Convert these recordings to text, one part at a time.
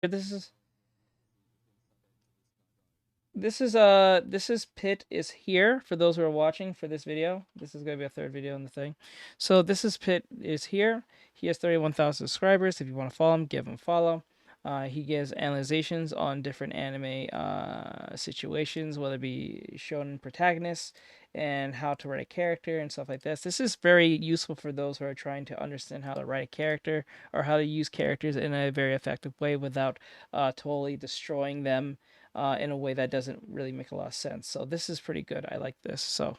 This is PintIsHere for those who are watching for this video. This is gonna be a third video in the thing. So this is PintIsHere. He has 31,000 subscribers. If you want to follow him, give him a follow. He gives analyzations on different anime situations, whether it be shonen protagonists and how to write a character and stuff like this. This is very useful for those who are trying to understand how to write a character or how to use characters in a very effective way without totally destroying them in a way that doesn't really make a lot of sense. So this is pretty good. I like this. So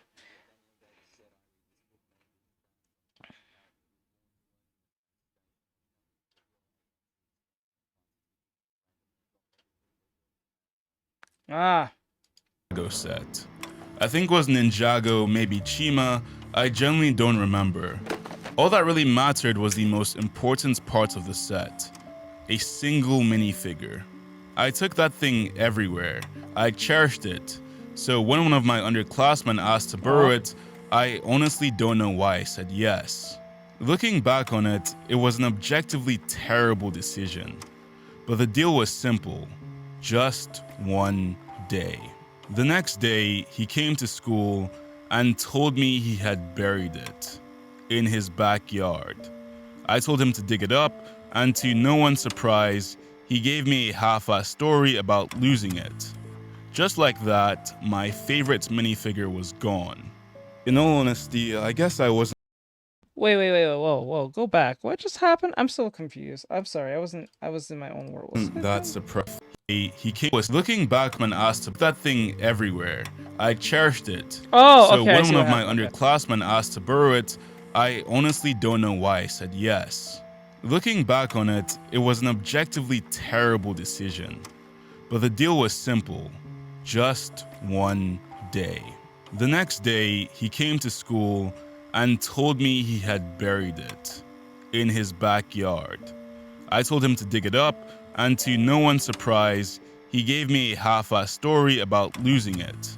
set. I think it was Ninjago, maybe Chima. I generally don't remember. All that really mattered was the most important part of the set. A single minifigure. I took that thing everywhere. I cherished it. So when one of my underclassmen asked to borrow it, I honestly don't know why I said yes. Looking back on it, it was an objectively terrible decision. But the deal was simple. Just one day. The next day, he came to school and told me he had buried it in his backyard. I told him to dig it up, and to no one's surprise, he gave me a half-assed story about losing it. Just like that, my favorite minifigure was gone. In all honesty, I guess I wasn't. Wait, whoa, go back. What just happened? I'm still confused. I'm sorry. I was in my own world. That surprised. He was looking back when asked to put that thing everywhere. I cherished it. Oh, so okay. when one of my underclassmen asked to borrow it, I honestly don't know why I said yes. Looking back on it, it was an objectively terrible decision. But the deal was simple. Just one day. The next day, he came to school and told me he had buried it in his backyard. I told him to dig it up, and to no one's surprise, he gave me a half-assed story about losing it.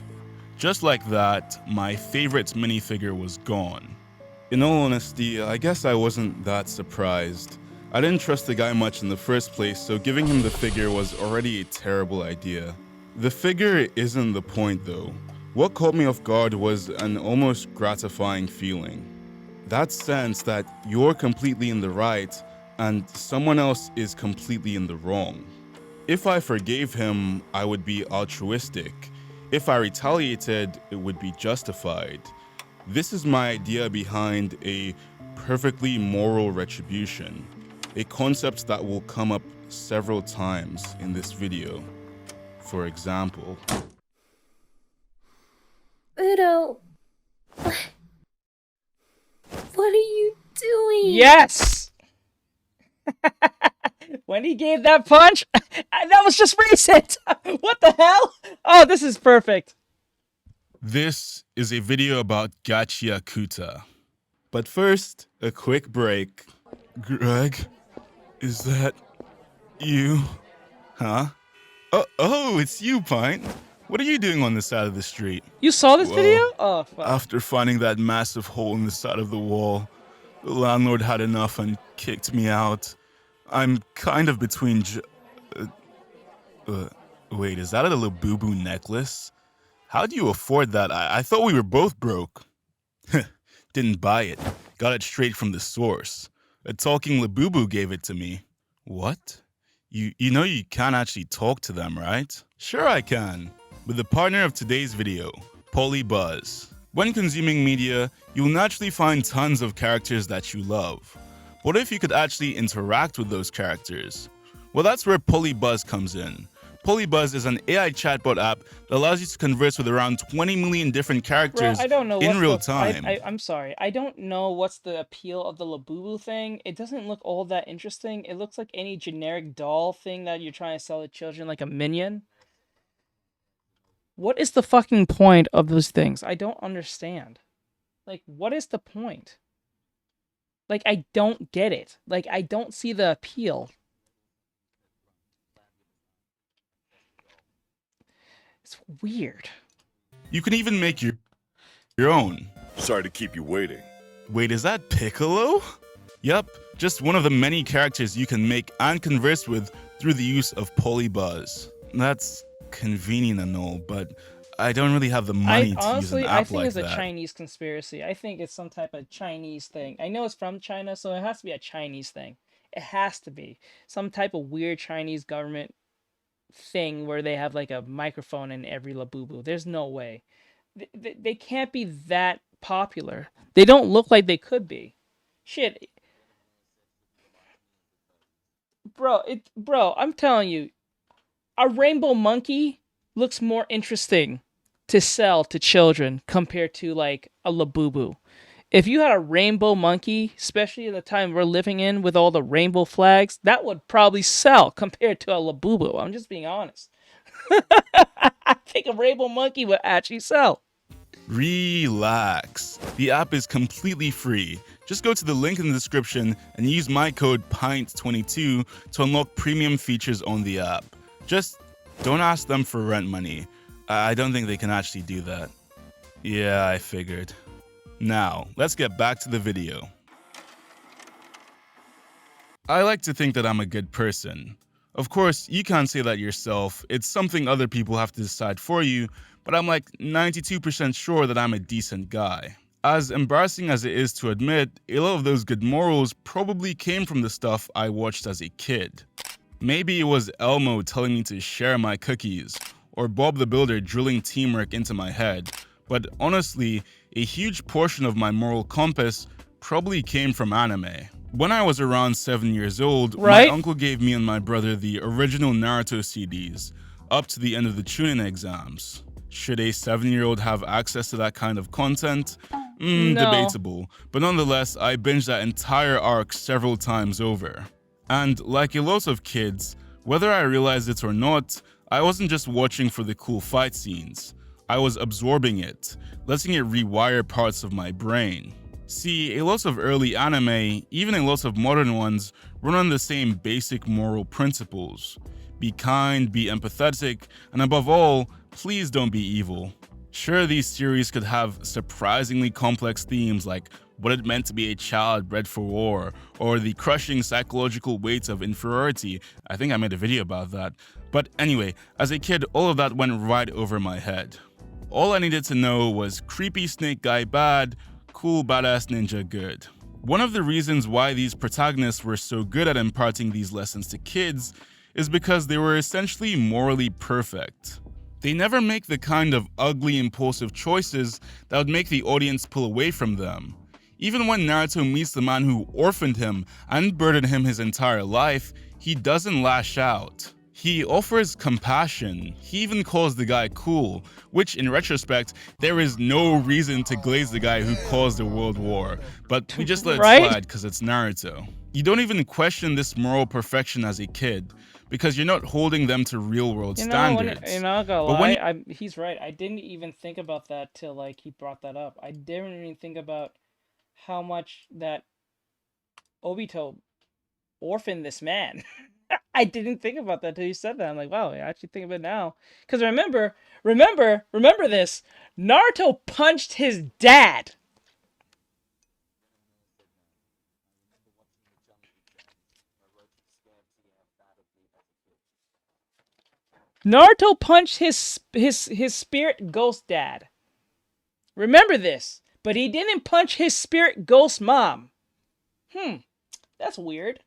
Just like that, my favorite minifigure was gone. In all honesty, I guess I wasn't that surprised. I didn't trust the guy much in the first place, so giving him the figure was already a terrible idea. The figure isn't the point though. What caught me off guard was an almost gratifying feeling. That sense that you're completely in the right and someone else is completely in the wrong. If I forgave him, I would be altruistic. If I retaliated, it would be justified. This is my idea behind a perfectly moral retribution, a concept that will come up several times in this video. For example, Rudo, what are you doing? Yes! When he gave that punch, that was just recent! What the hell? Oh, this is perfect. this is a video about Gachiakuta. But first, a quick break. Greg, is that you? Huh? Oh, it's you, Pint. What are you doing on this side of the street? You saw this Well, video? Oh, fuck. After finding that massive hole in the side of the wall, the landlord had enough and kicked me out. I'm kind of between wait, is that a Labubu necklace? How do you afford that? I thought we were both broke. Didn't buy it. Got it straight from the source. A talking Labubu gave it to me. What? You know you can't actually talk to them, right? Sure I can. With the partner of today's video, Polybuzz. When consuming media, you'll naturally find tons of characters that you love. What if you could actually interact with those characters? Well, that's where Polybuzz comes in. Polybuzz is an AI chatbot app that allows you to converse with around 20 million different characters in real time. I'm sorry. I don't know what's the appeal of the Labubu thing. It doesn't look all that interesting. It looks like any generic doll thing that you're trying to sell to children, like a minion. What is the fucking point of those things? I don't understand. Like, what is the point? Like, I don't get it. Like, I don't see the appeal. It's weird. You can even make your own. Sorry to keep you waiting. Wait, is that Piccolo? Yup, just one of the many characters you can make and converse with through the use of polybuzz. That's convenient and all, but I don't really have the money to use an I app think like it's a that. Chinese conspiracy. I think it's some type of Chinese thing. I know it's from China, so it has to be a Chinese thing. It has to be some type of weird Chinese government thing where they have like a microphone in every labubu. There's no way. They can't be that popular. They don't look like they could be. Shit, bro, I'm telling you, a rainbow monkey looks more interesting to sell to children compared to like a labubu. If you had a rainbow monkey, especially in the time we're living in with all the rainbow flags, that would probably sell compared to a labubu. I'm just being honest. I think a rainbow monkey would actually sell. Relax. The app is completely free. Just go to the link in the description and use my code PINT22 to unlock premium features on the app. Just don't ask them for rent money. I don't think they can actually do that. Yeah, I figured. Now, let's get back to the video. I like to think that I'm a good person. Of course, you can't say that yourself, it's something other people have to decide for you, but I'm like 92% sure that I'm a decent guy. As embarrassing as it is to admit, a lot of those good morals probably came from the stuff I watched as a kid. Maybe it was Elmo telling me to share my cookies, or Bob the Builder drilling teamwork into my head, but honestly, a huge portion of my moral compass probably came from anime. When I was around 7 years old, Right? my uncle gave me and my brother the original Naruto CDs, up to the end of the Chunin exams. Should a 7-year-old have access to that kind of content? No. Debatable, but nonetheless, I binged that entire arc several times over. And like a lot of kids, whether I realized it or not, I wasn't just watching for the cool fight scenes. I was absorbing it, letting it rewire parts of my brain. See, a lot of early anime, even a lot of modern ones, run on the same basic moral principles. Be kind, be empathetic, and above all, please don't be evil. Sure, these series could have surprisingly complex themes like what it meant to be a child bred for war, or the crushing psychological weight of inferiority. I think I made a video about that. But anyway, as a kid, all of that went right over my head. All I needed to know was creepy snake guy bad, cool badass ninja good. One of the reasons why these protagonists were so good at imparting these lessons to kids is because they were essentially morally perfect. They never make the kind of ugly, impulsive choices that would make the audience pull away from them. Even when Naruto meets the man who orphaned him and burdened him his entire life, he doesn't lash out. He offers compassion. He even calls the guy cool, which in retrospect, there is no reason to glaze the guy who caused the world war, but we just let it slide because it's Naruto. You don't even question this moral perfection as a kid, because you're not holding them to real world standards. I gotta lie, he's right. I didn't even think about that till like he brought that up. I didn't even think about how much that Obito orphaned this man. I didn't think about that till you said that. I'm like, wow, I actually think of it now. Because remember this. Naruto punched his dad. Naruto punched his spirit ghost dad. Remember this. But he didn't punch his spirit ghost mom. That's weird.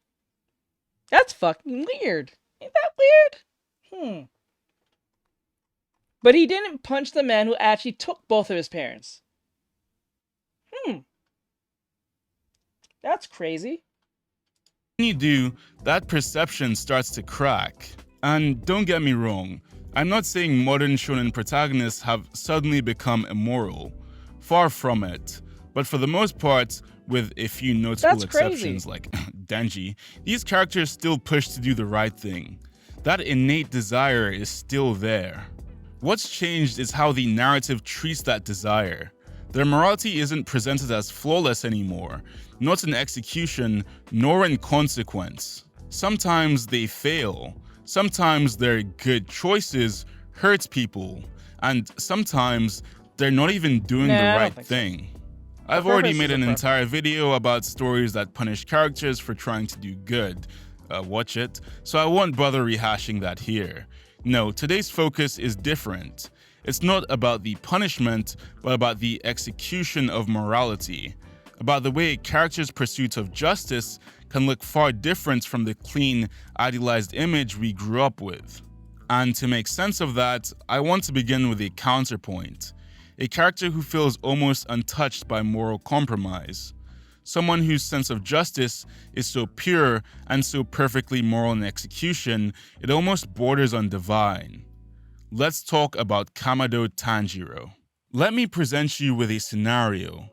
That's fucking weird. Ain't that weird? But he didn't punch the man who actually took both of his parents. That's crazy. When you do, that perception starts to crack. And don't get me wrong, I'm not saying modern shonen protagonists have suddenly become immoral. Far from it. But for the most part, with a few notable exceptions like Denji, these characters still push to do the right thing. That innate desire is still there. What's changed is how the narrative treats that desire. Their morality isn't presented as flawless anymore, not in execution, nor in consequence. Sometimes they fail, sometimes their good choices hurt people, and sometimes they're not even doing the right thing. I've already made an entire video about stories that punish characters for trying to do good, watch it, so I won't bother rehashing that here. No, today's focus is different. It's not about the punishment, but about the execution of morality, about the way a character's pursuit of justice can look far different from the clean, idealized image we grew up with. And to make sense of that, I want to begin with a counterpoint. A character who feels almost untouched by moral compromise. Someone whose sense of justice is so pure and so perfectly moral in execution, it almost borders on divine. Let's talk about Kamado Tanjiro. Let me present you with a scenario.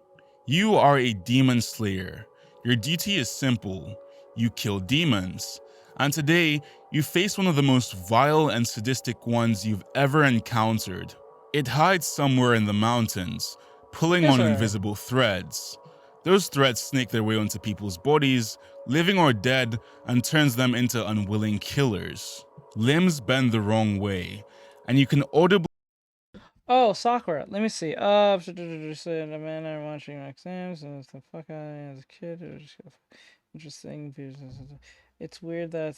You are a demon slayer. Your duty is simple. You kill demons. And today, you face one of the most vile and sadistic ones you've ever encountered. It hides somewhere in the mountains, pulling on invisible threads. Those threads snake their way onto people's bodies, living or dead, and turns them into unwilling killers. Limbs bend the wrong way, and you can audibly— Oh, Sakura. Let me see. The man I'm watching my exams and the fuck I as a kid. It was just interesting. It's weird that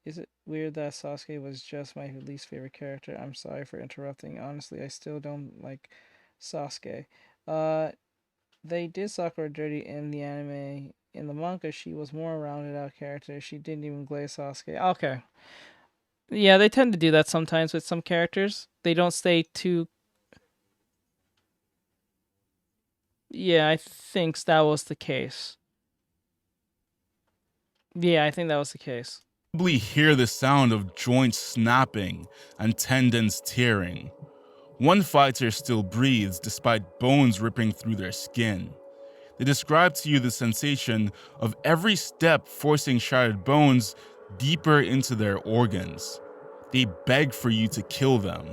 is it weird that Sasuke was just my least favorite character? I'm sorry for interrupting. Honestly, I still don't like Sasuke. They did Sakura dirty in the anime. In the manga, she was more a rounded out character. She didn't even glaze Sasuke. Okay. Yeah, they tend to do that sometimes with some characters. They don't stay too. Yeah, I think that was the case. Yeah, I think that was the case. hear the sound of joints snapping and tendons tearing. One fighter still breathes despite bones ripping through their skin. They describe to you the sensation of every step forcing shattered bones deeper into their organs. They beg for you to kill them.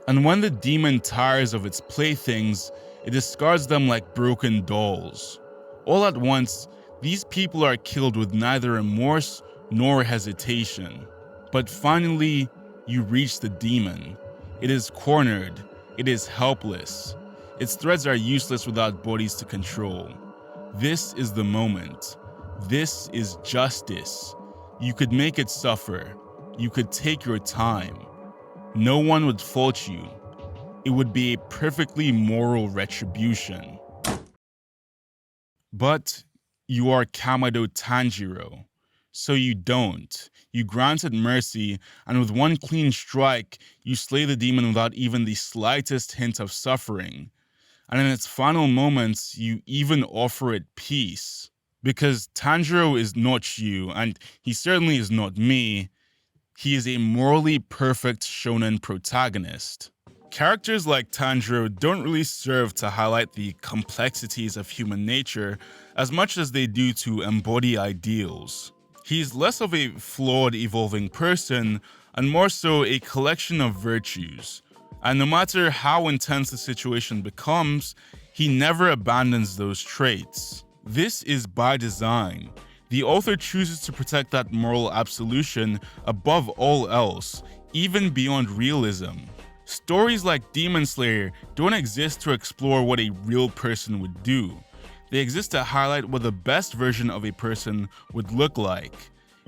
And when the demon tires of its playthings, it discards them like broken dolls. All at once, these people are killed with neither remorse nor hesitation. But finally, you reach the demon. It is cornered. It is helpless. Its threads are useless without bodies to control. This is the moment. This is justice. You could make it suffer. You could take your time. No one would fault you. It would be a perfectly moral retribution. But you are Kamado Tanjiro, so you don't. You granted mercy, and with one clean strike, you slay the demon without even the slightest hint of suffering. And in its final moments, you even offer it peace. Because Tanjiro is not you, and he certainly is not me. He is a morally perfect shonen protagonist. Characters like Tanjiro don't really serve to highlight the complexities of human nature as much as they do to embody ideals. He's less of a flawed, evolving person, and more so a collection of virtues. And no matter how intense the situation becomes, he never abandons those traits. This is by design. The author chooses to protect that moral absolution above all else, even beyond realism. Stories like Demon Slayer don't exist to explore what a real person would do. They exist to highlight what the best version of a person would look like.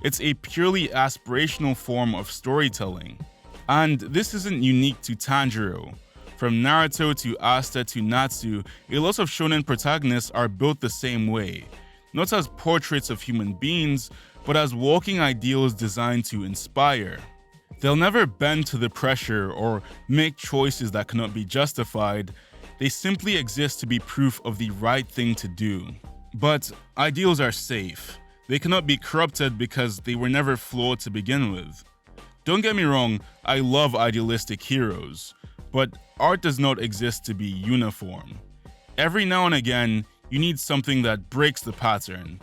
It's a purely aspirational form of storytelling. And this isn't unique to Tanjiro. From Naruto to Asta to Natsu, a lot of shonen protagonists are built the same way. Not as portraits of human beings, but as walking ideals designed to inspire. They'll never bend to the pressure or make choices that cannot be justified. They simply exist to be proof of the right thing to do. But ideals are safe. They cannot be corrupted because they were never flawed to begin with. Don't get me wrong, I love idealistic heroes, but art does not exist to be uniform. Every now and again, you need something that breaks the pattern,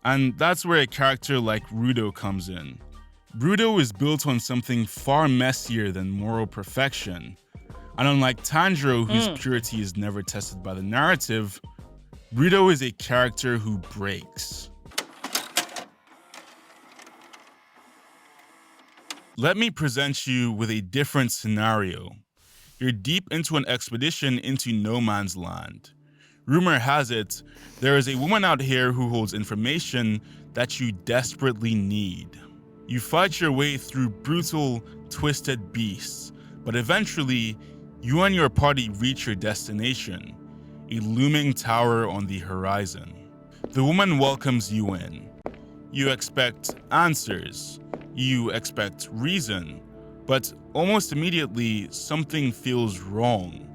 and that's where a character like Rudo comes in. Rudo is built on something far messier than moral perfection, and unlike Tanjiro, whose purity is never tested by the narrative, Rudo is a character who breaks. Let me present you with a different scenario. You're deep into an expedition into no man's land. Rumor has it, there is a woman out here who holds information that you desperately need. You fight your way through brutal, twisted beasts, but eventually, you and your party reach your destination, a looming tower on the horizon. The woman welcomes you in. You expect answers, you expect reason, but almost immediately something feels wrong.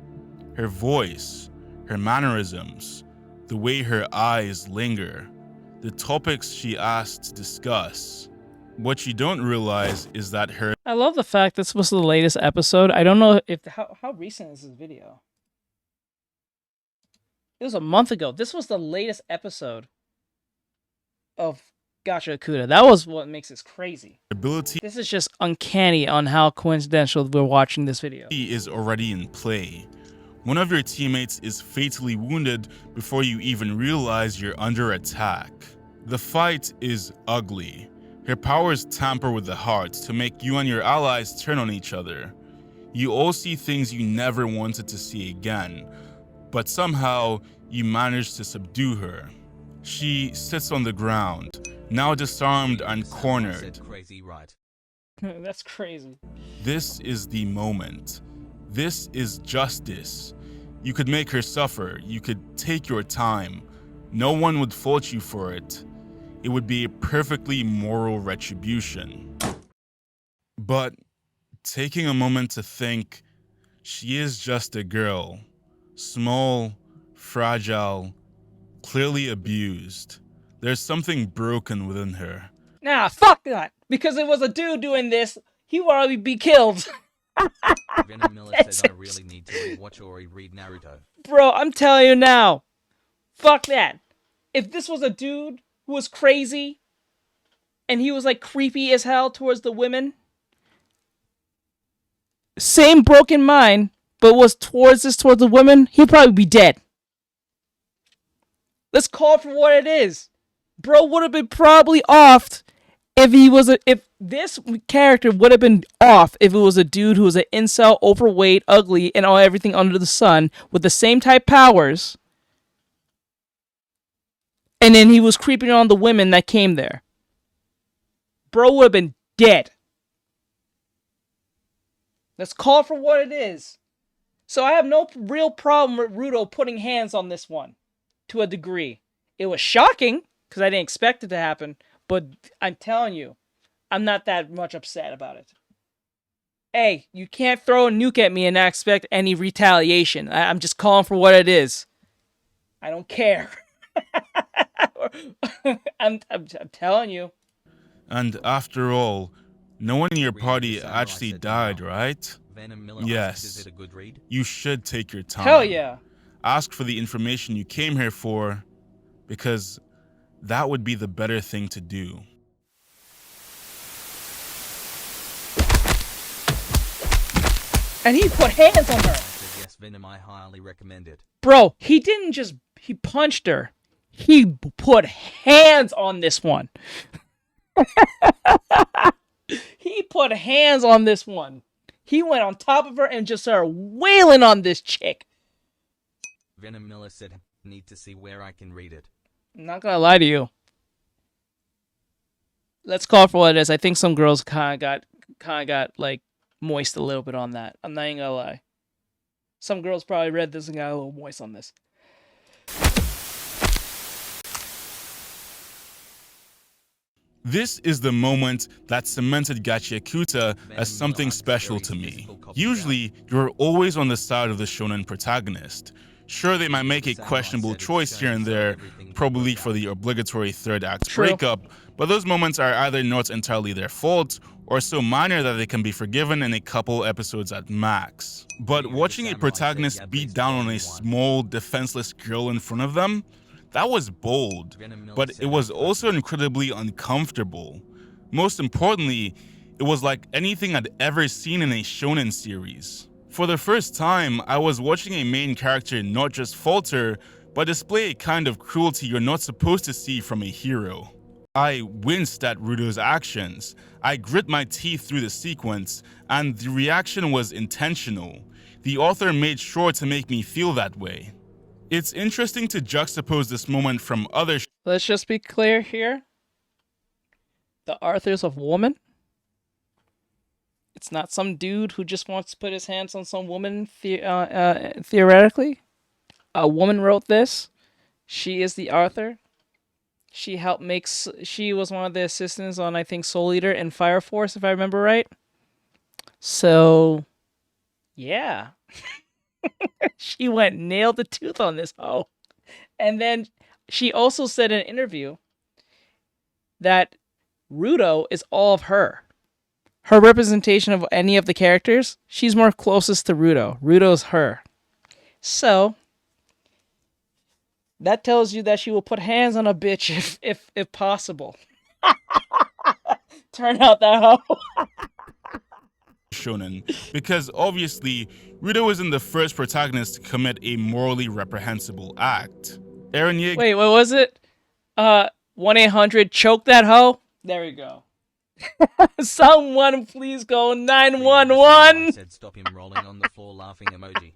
Her voice, her mannerisms, the way her eyes linger, the topics she asks to discuss. What you don't realize is that her I love the fact this was the latest episode. I don't know if how recent is this video? It was a month ago. This was the latest episode of Gachiakuta. That was what makes this crazy. ability This is just uncanny on how coincidental we're watching this video. is already in play. One of your teammates is fatally wounded before you even realize you're under attack. The fight is ugly. Her powers tamper with the heart to make you and your allies turn on each other. You all see things you never wanted to see again, but somehow you manage to subdue her. She sits on the ground, now disarmed and cornered. That's crazy. This is the moment. This is justice. You could make her suffer. You could take your time. No one would fault you for it. It would be a perfectly moral retribution. But taking a moment to think, she is just a girl. Small, fragile, clearly abused. There's something broken within her. Nah, fuck that. Because it was a dude doing this, he would already be killed. Venom Miller says I really need to rewatch or reread Naruto. Bro, I'm telling you now. Fuck that. If this was a dude who was crazy and he was like creepy as hell towards the women, same broken mind, but was towards the women, he'd probably be dead. Let's call it for what it is. Bro would have been probably offed if this character would have been off if it was a dude who was an incel, overweight, ugly, and everything under the sun with the same type powers. And then he was creeping on the women that came there. Bro would have been dead. Let's call it for what it is. So I have no real problem with Rudo putting hands on this one. To a degree. It was shocking, because I didn't expect it to happen. But I'm telling you, I'm not that much upset about it. Hey, you can't throw a nuke at me and not expect any retaliation. I'm just calling for what it is. I don't care. I'm telling you. And after all, no one in your party actually died, right? Venom Miller Yes. asks, is it a good read? You should take your time. Hell yeah. Ask for the information you came here for, because that would be the better thing to do. And he put hands on her. I said yes, Venom, I highly recommend it. Bro, he didn't just... He punched her. He put hands on this one. He put hands on this one. He went on top of her and just started wailing on this chick. Venom Miller said, need to see where I can read it. I'm not gonna lie to you. Let's call it for what it is. I think some girls kind of got like moist a little bit on that. I'm not even gonna lie. Some girls probably read this and got a little moist on this. This is the moment that cemented Gachiakuta as something special to me. Usually, you're always on the side of the shonen protagonist. Sure, they might make a questionable choice here and there, probably for the obligatory third act breakup, but those moments are either not entirely their fault, or so minor that they can be forgiven in a couple episodes at max. But watching a protagonist beat down on a small, defenseless girl in front of them, that was bold, but it was also incredibly uncomfortable. Most importantly, it was like anything I'd ever seen in a shonen series. For the first time, I was watching a main character not just falter, but display a kind of cruelty you're not supposed to see from a hero. I winced at Rudo's actions, I grit my teeth through the sequence, and the reaction was intentional. The author made sure to make me feel that way. It's interesting to juxtapose this moment from other Let's just be clear here. The author's a woman. It's not some dude who just wants to put his hands on some woman theoretically. A woman wrote this. She is the author. She helped make... She was one of the assistants on, I think, Soul Eater and Fire Force, if I remember right. So, yeah. She went nailed the tooth on this hoe. And then she also said in an interview that Rudo is all of her. Her representation of any of the characters, she's more closest to Rudo. Rudo's her. So, that tells you that she will put hands on a bitch if possible. Turn out that hoe. shonen, because obviously, Rudo isn't the first protagonist to commit a morally reprehensible act. Eren Yeager... Wait, what was it? 1-800 choke that hoe? There we go. Someone please go 911. Said stop him rolling on the floor laughing emoji.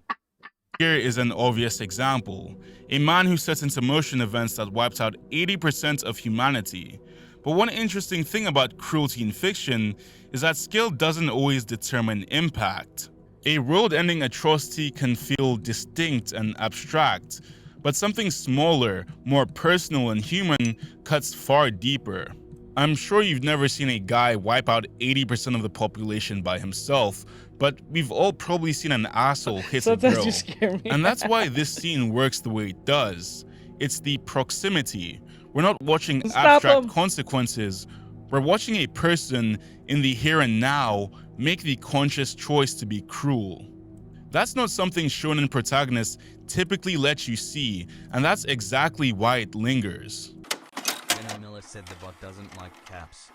Here is an obvious example. A man who sets into motion events that wiped out 80% of humanity. But one interesting thing about cruelty in fiction is that skill doesn't always determine impact. A world-ending atrocity can feel distinct and abstract, but something smaller, more personal and human cuts far deeper. I'm sure you've never seen a guy wipe out 80% of the population by himself, but we've all probably seen an asshole hit a girl. You scare me. And that's why this scene works the way it does. It's the proximity. We're not watching abstract consequences. We're watching a person in the here and now make the conscious choice to be cruel. That's not something shonen protagonists typically let you see, and that's exactly why it lingers. Miller said the bot doesn't like caps.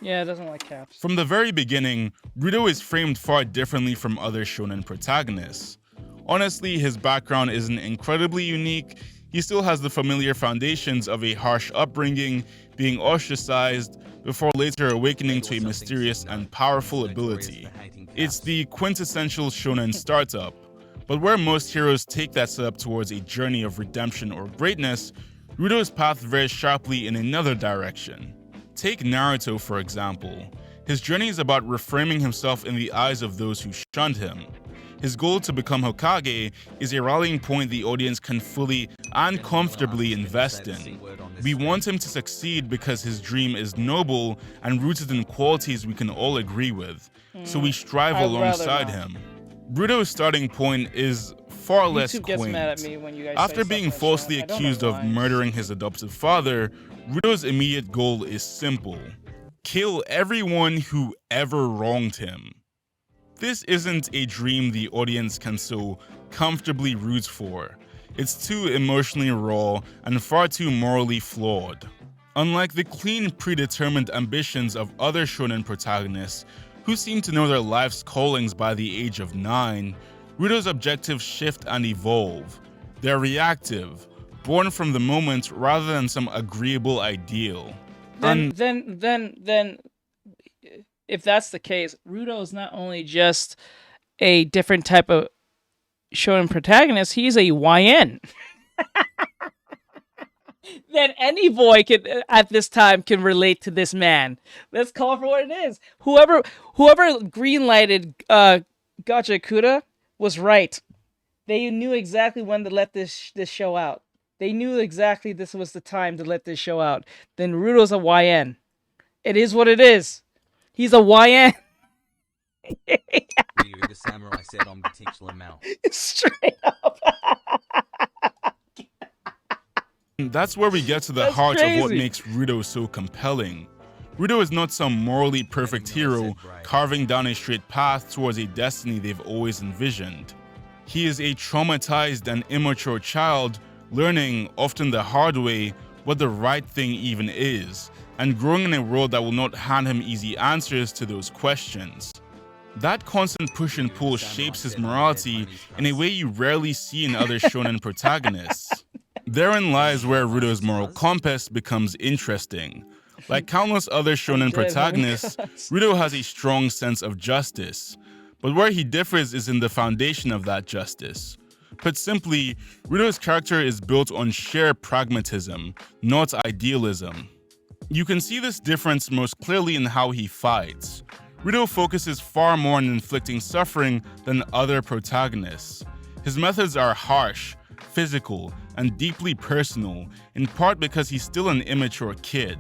Yeah, it doesn't like caps. From the very beginning, Rudo is framed far differently from other shonen protagonists. Honestly, his background isn't incredibly unique. He still has the familiar foundations of a harsh upbringing, being ostracized, before later awakening to a mysterious and powerful ability. It's the quintessential shonen startup. But where most heroes take that setup towards a journey of redemption or greatness, Rudo's path veers sharply in another direction. Take Naruto, for example. His journey is about reframing himself in the eyes of those who shunned him. His goal to become Hokage is a rallying point the audience can fully and comfortably invest in. We want him to succeed because his dream is noble and rooted in qualities we can all agree with, so we strive alongside him. Rudo's starting point is far less quaint. After being falsely accused of murdering his adoptive father, Rudo's immediate goal is simple: kill everyone who ever wronged him. This isn't a dream the audience can so comfortably root for. It's too emotionally raw and far too morally flawed. Unlike the clean, predetermined ambitions of other shonen protagonists who seem to know their life's callings by the age of 9, Rudo's objectives shift and evolve. They're reactive, born from the moment rather than some agreeable ideal. Then, if that's the case, Rudo is not only just a different type of shonen protagonist, he's a YN. Then any boy at this time can relate to this man. Let's call it for what it is. Whoever greenlighted Gachiakuta was right. They knew exactly when to let this show out. They knew exactly this was the time to let this show out. Then Rudo's a YN. It is what it is. He's a YN. The samurai said on particular mouth. Straight up. That's where we get to the heart of what makes Rudo so compelling. Rudo is not some morally perfect hero carving down a straight path towards a destiny they've always envisioned. He is a traumatized and immature child learning, often the hard way, what the right thing even is, and growing in a world that will not hand him easy answers to those questions. That constant push and pull shapes his morality in a way you rarely see in other shonen protagonists. Therein lies where Rudo's moral compass becomes interesting. Like countless other shonen protagonists, Rudo has a strong sense of justice. But where he differs is in the foundation of that justice. Put simply, Rudo's character is built on sheer pragmatism, not idealism. You can see this difference most clearly in how he fights. Rudo focuses far more on inflicting suffering than other protagonists. His methods are harsh, physical, and deeply personal, in part because he's still an immature kid.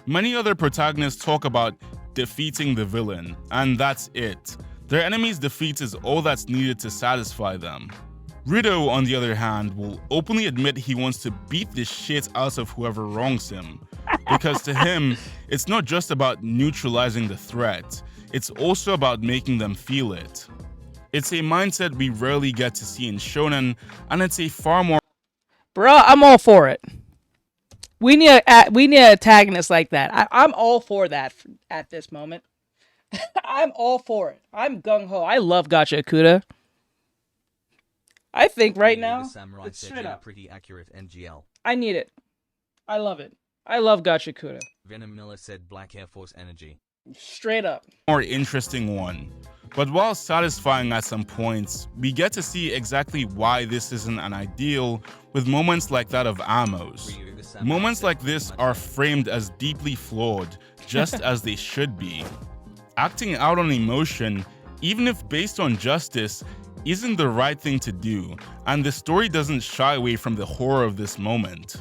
Many other protagonists talk about defeating the villain, and that's it. Their enemy's defeat is all that's needed to satisfy them. Rudo, on the other hand, will openly admit he wants to beat the shit out of whoever wrongs him. Because to him, it's not just about neutralizing the threat, it's also about making them feel it. It's a mindset we rarely get to see in Shonen, and it's a far more— Bruh, I'm all for it. We need an antagonist like that. I'm all for that at this moment. I'm all for it. I'm gung-ho. I love Gachiakuta. I think right now, it's straight up. Pretty accurate NGL. I need it. I love it. I love Gachiakuta. Venom Miller said Black Air Force energy. Straight up. More interesting one. But while satisfying at some points, we get to see exactly why this isn't an ideal with moments like that of Amos. Moments like this are framed as deeply flawed, just as they should be. Acting out on emotion, even if based on justice, isn't the right thing to do, and the story doesn't shy away from the horror of this moment.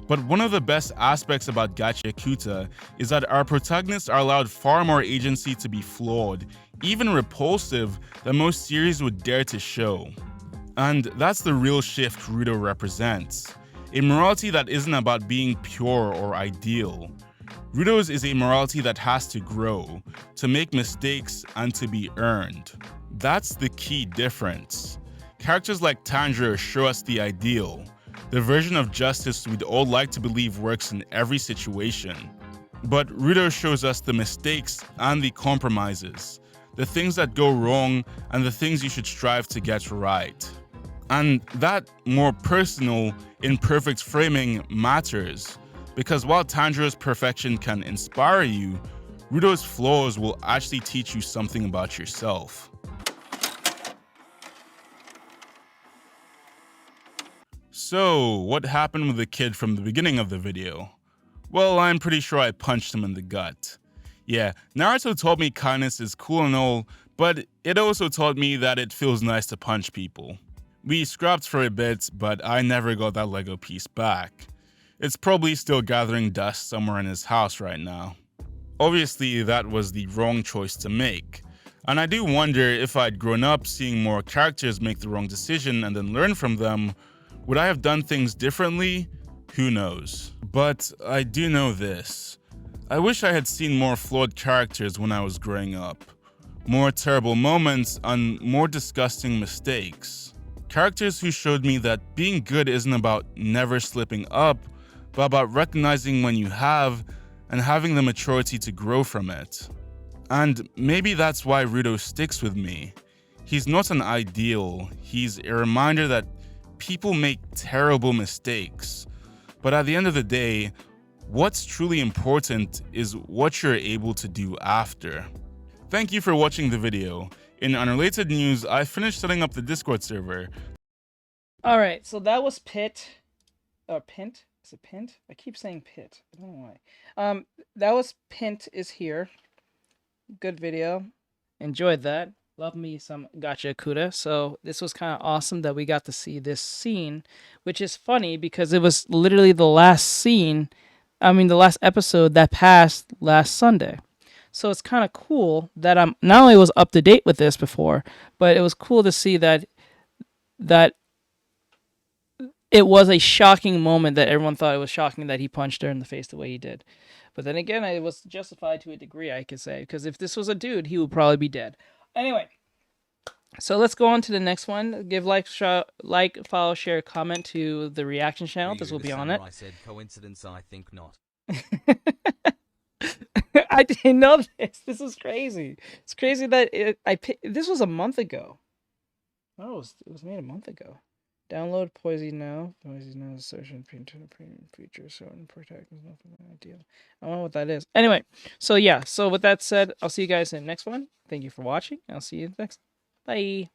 But one of the best aspects about Gachiakuta is that our protagonists are allowed far more agency to be flawed, even repulsive, than most series would dare to show. And that's the real shift Rudo represents. A morality that isn't about being pure or ideal. Rudo's is a morality that has to grow, to make mistakes, and to be earned. That's the key difference. Characters like Tanjiro show us the ideal, the version of justice we'd all like to believe works in every situation. But Rudo shows us the mistakes and the compromises, the things that go wrong and the things you should strive to get right. And that more personal, imperfect framing matters, because while Tanjiro's perfection can inspire you, Rudo's flaws will actually teach you something about yourself. So, what happened with the kid from the beginning of the video? Well, I'm pretty sure I punched him in the gut. Yeah, Naruto taught me kindness is cool and all, but it also taught me that it feels nice to punch people. We scrapped for a bit, but I never got that Lego piece back. It's probably still gathering dust somewhere in his house right now. Obviously, that was the wrong choice to make. And I do wonder if I'd grown up seeing more characters make the wrong decision and then learn from them, would I have done things differently? Who knows? But I do know this. I wish I had seen more flawed characters when I was growing up. More terrible moments and more disgusting mistakes. Characters who showed me that being good isn't about never slipping up, but about recognizing when you have and having the maturity to grow from it. And maybe that's why Rudo sticks with me. He's not an ideal, he's a reminder that people make terrible mistakes, but at the end of the day, what's truly important is what you're able to do after. Thank you for watching the video. In unrelated news, I finished setting up the Discord server. Alright, so that was Pint. Is it Pint? I keep saying Pit. I don't know why. That was PintIsHere. Good video. Enjoyed that. Love me some Gachiakuta. So this was kind of awesome that we got to see this scene, which is funny because it was literally the last scene, the last episode that passed last Sunday. So it's kind of cool that I'm not only was up to date with this before, but it was cool to see that it was a shocking moment that everyone thought it was shocking that he punched her in the face the way he did. But then again, it was justified to a degree, I could say, because if this was a dude, he would probably be dead. Anyway, so let's go on to the next one. Give like, follow, share, comment to the reaction channel. This will be on it. I said coincidence, I think not. I didn't know this. This is crazy. It's crazy that this was a month ago. Oh, it was made a month ago. Download Poison now. Poison now is search and premium feature. Certain protect is nothing ideal. I don't know what that is. Anyway, so yeah. So with that said, I'll see you guys in the next one. Thank you for watching. I'll see you next. Bye.